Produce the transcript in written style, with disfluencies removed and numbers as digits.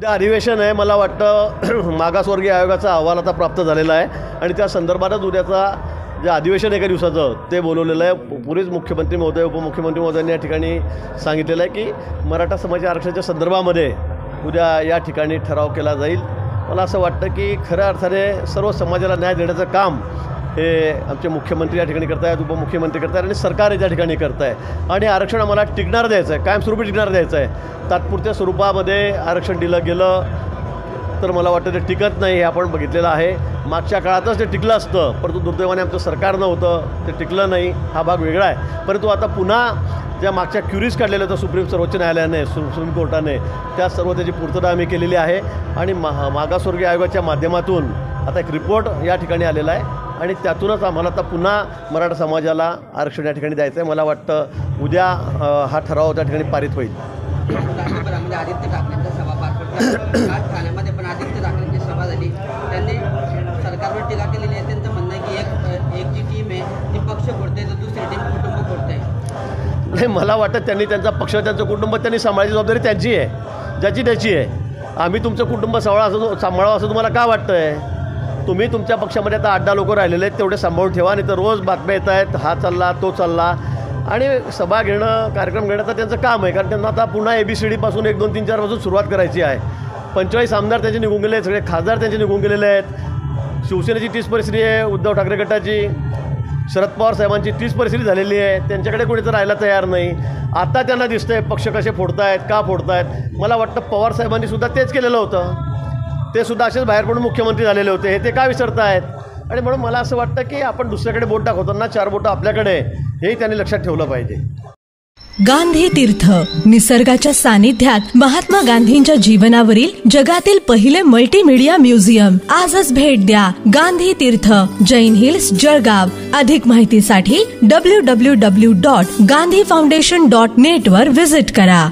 उद्या अधिवेशन आहे. मला वाटतं मागासवर्गीय आयोगाचा अहवाल आता प्राप्त झालेला आहे आणि त्या संदर्भातच उद्याचा जे अधिवेशन एका दिवसाचं ते बोलवलेलं आहे. पुढेच मुख्यमंत्री महोदय उपमुख्यमंत्री महोदयांनी या ठिकाणी सांगितलेलं आहे की मराठा समाज आरक्षणाच्या संदर्भामध्ये उद्या या ठिकाणी ठराव केला जाईल. मला असं वाटतं की खऱ्या अर्थाने सर्व समाजाला न्याय देण्याचं काम हे आमचे मुख्यमंत्री या ठिकाणी करत आहेत, उपमुख्यमंत्री करत आहेत आणि सरकार या ठिकाणी करत आहे. आणि आरक्षण आम्हाला टिकणार द्यायचं आहे, कायमस्वरूपी टिकणार द्यायचं आहे. तात्पुरत्या स्वरूपामध्ये आरक्षण दिलं गेलं तर मला वाटतं ते टिकत नाही, हे आपण बघितलेलं आहे. मागच्या काळातच ते टिकलं असतं, परंतु दुर्दैवाने आमचं सरकार नव्हतं, ते टिकलं नाही. हा भाग वेगळा आहे. परंतु आता पुन्हा ज्या मागच्या क्युरीज काढलेल्या होत्या सर्वोच्च न्यायालयाने, सुप्रीम कोर्टाने, त्या सर्व त्याची पूर्तता आम्ही केलेली आहे. आणि मागासवर्गीय आयोगाच्या माध्यमातून आता एक रिपोर्ट या ठिकाणी आलेला आहे आणि त्यातूनच आम्हाला आता पुन्हा मराठा समाजाला आरक्षण या ठिकाणी द्यायचं आहे. मला वाटतं उद्या हा ठराव त्या ठिकाणी पारित होईल. आदित्य ठाकरेंचा सभा पार पडला आज ठाण्यामध्ये, पण आदित्य ठाकरेंची सभा झाली. त्यांनी सरकारवर टीका केलेली आहे. त्यांचं म्हणणं आहे की एक जी टीम आहे ती पक्ष फोडते तर दुसरी टीम कुटुंब फोडते. नाही, मला वाटतं त्यांनी त्यांचा पक्ष, त्यांचं कुटुंब त्यांनी सांभाळायची जबाबदारी त्यांची आहे, ज्याची त्याची आहे. आम्ही तुमचं कुटुंब सांभाळावं असं तुम्हाला का वाटतं आहे? तुम्ही तुमच्या पक्षामध्ये आता 8-10 लोक राहिलेले आहेत, तेवढे सांभाळून ठेवा. नाही तर रोज बातम्या येत आहेत, हा चालला तो चालला. आणि सभा घेणं, कार्यक्रम घेणं तर त्यांचं काम आहे, कारण त्यांना आता पुन्हा ABCD 1, 2, 3, 4 पासून सुरुवात करायची आहे. 45 आमदार त्यांचे निघून गेले आहेत, सगळे खासदार त्यांचे निघून गेलेले आहेत. शिवसेनेची 30 परिस्थिती आहे, उद्धव ठाकरे गटाची, शरद पवार साहेबांची 30 परिस्थिती झालेली आहे. त्यांच्याकडे कोणी तर राहायला तयार नाही. आता त्यांना दिसतंय पक्ष कसे फोडतायत, का फोडतायत. मला वाटतं पवार साहेबांनी सुद्धा तेच केलेलं होतं. ते सुद्धा असेच बाहेर पडून मुख्यमंत्री झालेले होते. हे ते का विसरतायत? आणि म्हणून मला असं वाटतं की आपण दुसऱ्याकडे बोट दाखवताना 4 बोटं आपल्याकडे, हेही त्यांनी लक्षात ठेवलं पाहिजे. गांधी तीर्थ, निसर्गाच्या सानिध्यात महात्मा गांधींच्या जीवनावरील जगातील पहिले मल्टीमीडिया म्युझियम. आजच भेट द्या. गांधी तीर्थ, जैन हिल्स, जळगाव. अधिक माहितीसाठी www.gandhifoundation.net वर व्हिजिट करा.